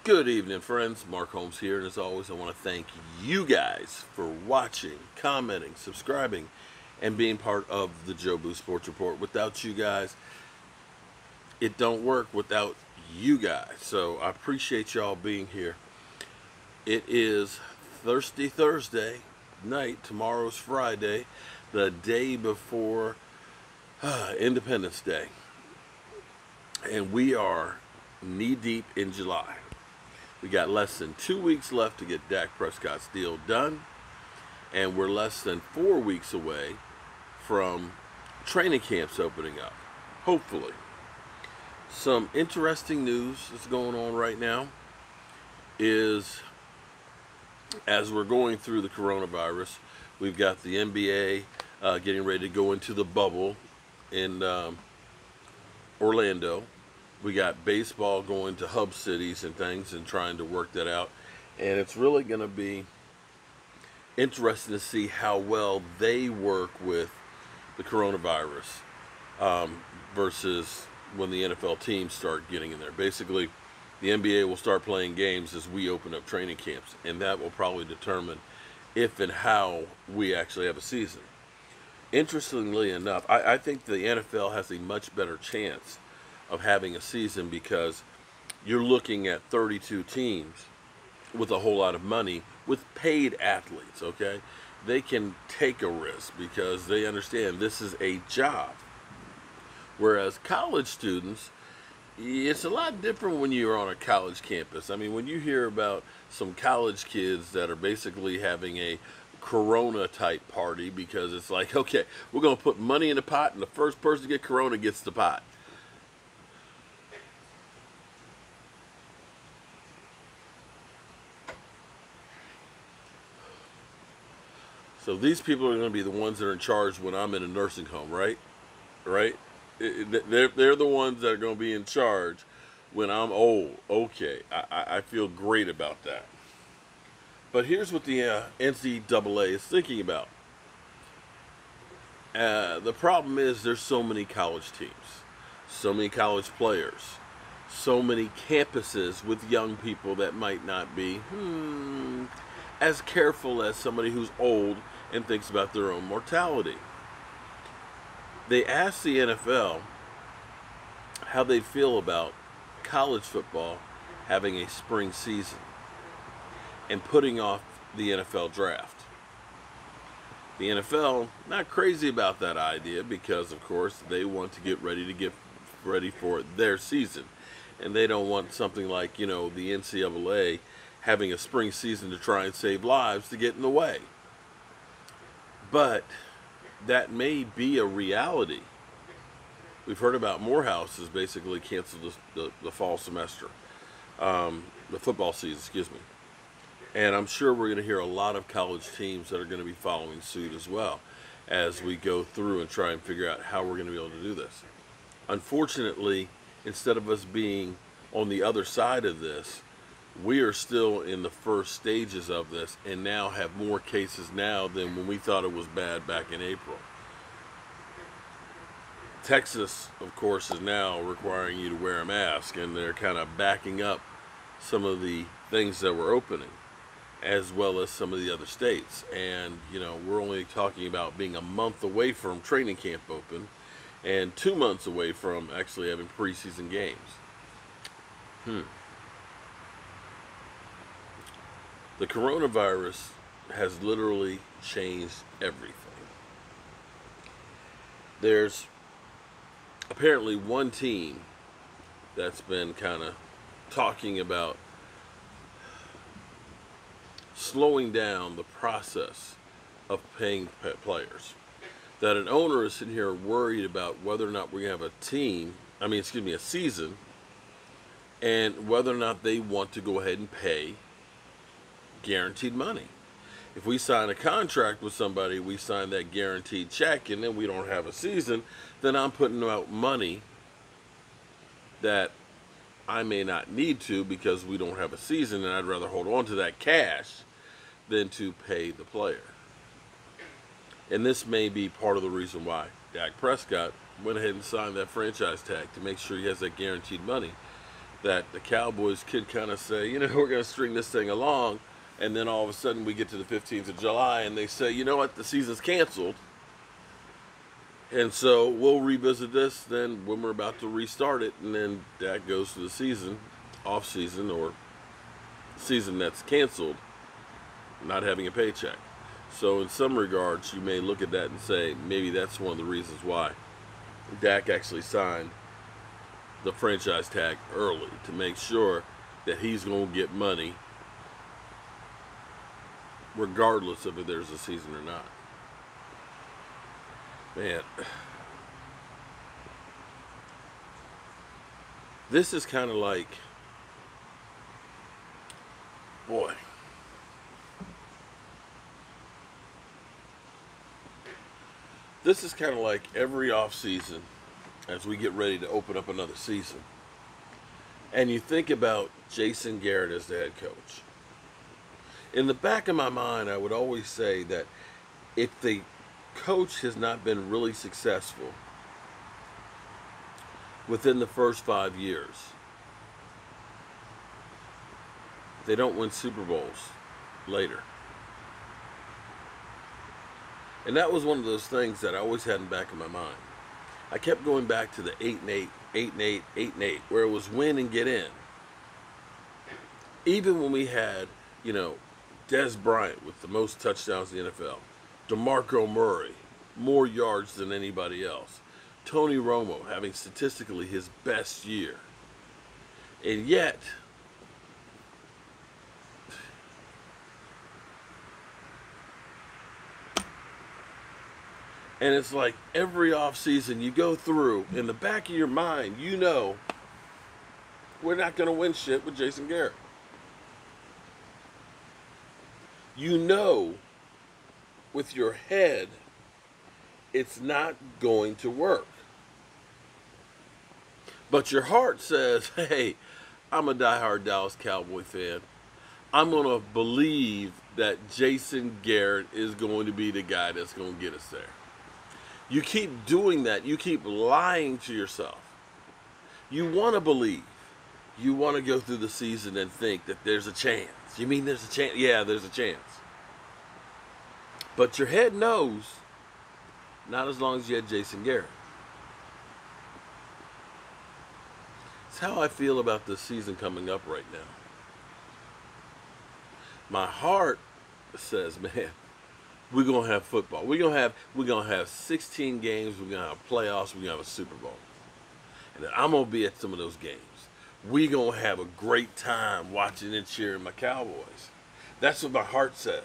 Good evening, friends. Mark Holmes here, and as always, I want to thank you guys for watching, commenting, subscribing, and being part of the Joe Boo Sports Report. Without you guys, it don't work without you guys. So I appreciate y'all being here. It is Thirsty Thursday night. Tomorrow's Friday, the day before Independence Day, and we are knee deep in July. We got less than 2 weeks left to get Dak Prescott's deal done, and we're less than 4 weeks away from training camps opening up, hopefully. Some interesting news that's going on right now is, as we're going through the coronavirus, we've got the NBA getting ready to go into the bubble in Orlando. We got baseball going to hub cities and things and trying to work that out. And it's really going to be interesting to see how well they work with the coronavirus versus when the NFL teams start getting in there. Basically, the NBA will start playing games as we open up training camps, and that will probably determine if and how we actually have a season. Interestingly enough, I think the NFL has a much better chance of having a season because you're looking at 32 teams with a whole lot of money with paid athletes, okay? They can take a risk because they understand this is a job. Whereas college students, it's a lot different when you're on a college campus. I mean, when you hear about some college kids that are basically having a Corona type party because it's like, okay, we're going to put money in the pot and the first person to get Corona gets the pot. So these people are going to be the ones that are in charge when I'm in a nursing home, right? Right? They're the ones that are going to be in charge when I'm old. Okay, I feel great about that. But here's what the NCAA is thinking about. The problem is there's so many college teams, so many college players, so many campuses with young people that might not be as careful as somebody who's old and thinks about their own mortality. They asked the NFL how they feel about college football having a spring season and putting off the NFL draft. The NFL not crazy about that idea because, of course, they want to get ready for their season, and they don't want something like the NCAA having a spring season to try and save lives to get in the way. But that may be a reality. We've heard about Morehouse has basically canceled the fall semester, the football season, excuse me. And I'm sure we're going to hear a lot of college teams that are going to be following suit as well as we go through and try and figure out how we're going to be able to do this. Unfortunately, instead of us being on the other side of this, we are still in the first stages of this and now have more cases now than when we thought it was bad back in April. Texas, of course, is now requiring you to wear a mask, and they're kind of backing up some of the things that were opening, as well as some of the other states. And, we're only talking about being a month away from training camp open and 2 months away from actually having preseason games. The coronavirus has literally changed everything. There's apparently one team that's been kind of talking about slowing down the process of paying players. That an owner is sitting here worried about whether or not we're going to have a season, and whether or not they want to go ahead and pay guaranteed money. If we sign a contract with somebody, we sign that guaranteed check, and then we don't have a season, then I'm putting out money that I may not need to because we don't have a season, and I'd rather hold on to that cash than to pay the player. And this may be part of the reason why Dak Prescott went ahead and signed that franchise tag to make sure he has that guaranteed money. that the Cowboys could kind of say, we're going to string this thing along, and then all of a sudden we get to the 15th of July and they say, you know what, the season's canceled, and so we'll revisit this then when we're about to restart it, and then that goes to the season, off season, or season that's canceled, not having a paycheck. So in some regards, you may look at that and say, maybe that's one of the reasons why Dak actually signed the franchise tag early, to make sure that he's going to get money regardless of if there's a season or not. Man, this is kind of like, boy, this is kind of like every off season as we get ready to open up another season, and you think about Jason Garrett as the head coach. In the back of my mind, I would always say that if the coach has not been really successful within the first 5 years, they don't win Super Bowls later. And that was one of those things that I always had in the back of my mind. I kept going back to the 8-8, 8-8, 8-8, where it was win and get in. Even when we had, Dez Bryant with the most touchdowns in the NFL, DeMarco Murray, more yards than anybody else, Tony Romo having statistically his best year. And yet, and it's like every offseason you go through, in the back of your mind, we're not going to win shit with Jason Garrett. With your head, it's not going to work. But your heart says, hey, I'm a diehard Dallas Cowboy fan. I'm going to believe that Jason Garrett is going to be the guy that's going to get us there. You keep doing that. You keep lying to yourself. You want to believe. You want to go through the season and think that there's a chance. You mean there's a chance? Yeah, there's a chance. But your head knows, not as long as you had Jason Garrett. It's how I feel about this season coming up right now. My heart says, man, we're gonna have football. We're gonna have 16 games. We're gonna have playoffs. We're gonna have a Super Bowl, and then I'm gonna be at some of those games. We're gonna have a great time watching and cheering my Cowboys. That's what my heart says.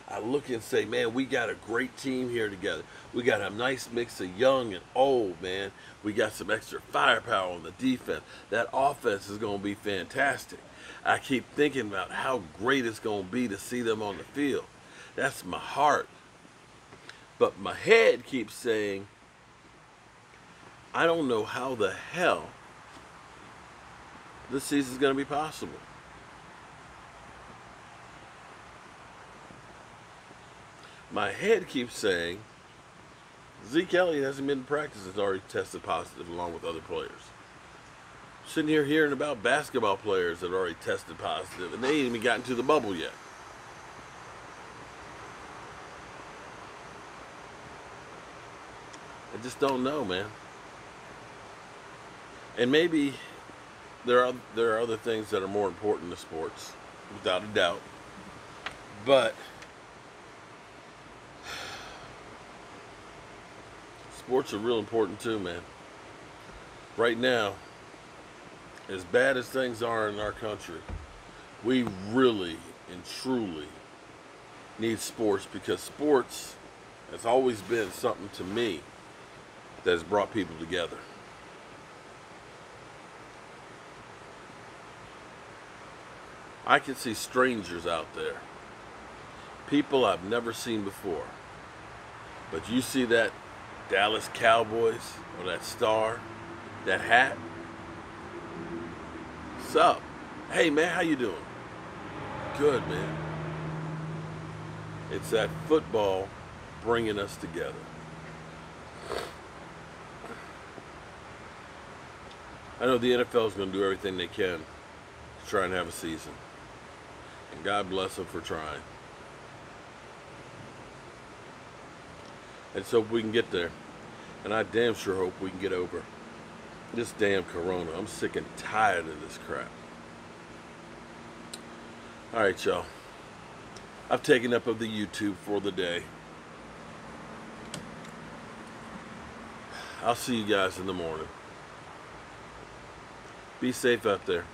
I look and say, man, we got a great team here together. We got a nice mix of young and old, man. We got some extra firepower on the defense. That offense is going to be fantastic. I keep thinking about how great it's going to be to see them on the field. That's my heart. But my head keeps saying, I don't know how the hell this season's going to be possible. My head keeps saying, Zeke Elliott hasn't been in practice, has already tested positive along with other players. Sitting here hearing about basketball players that already tested positive, and they ain't even gotten to the bubble yet. I just don't know, man. And maybe there are other things that are more important to sports, without a doubt. But sports are real important too, man. Right now, as bad as things are in our country, we really and truly need sports, because sports has always been something to me that has brought people together. I can see strangers out there, people I've never seen before, but you see that Dallas Cowboys or that star, that hat, what's up? Hey man, how you doing? Good, man. It's that football bringing us together. I know the NFL is going to do everything they can to try and have a season. And God bless them for trying. Let's hope we can get there. And I damn sure hope we can get over this damn corona. I'm sick and tired of this crap. Alright, y'all. I've taken up of the YouTube for the day. I'll see you guys in the morning. Be safe out there.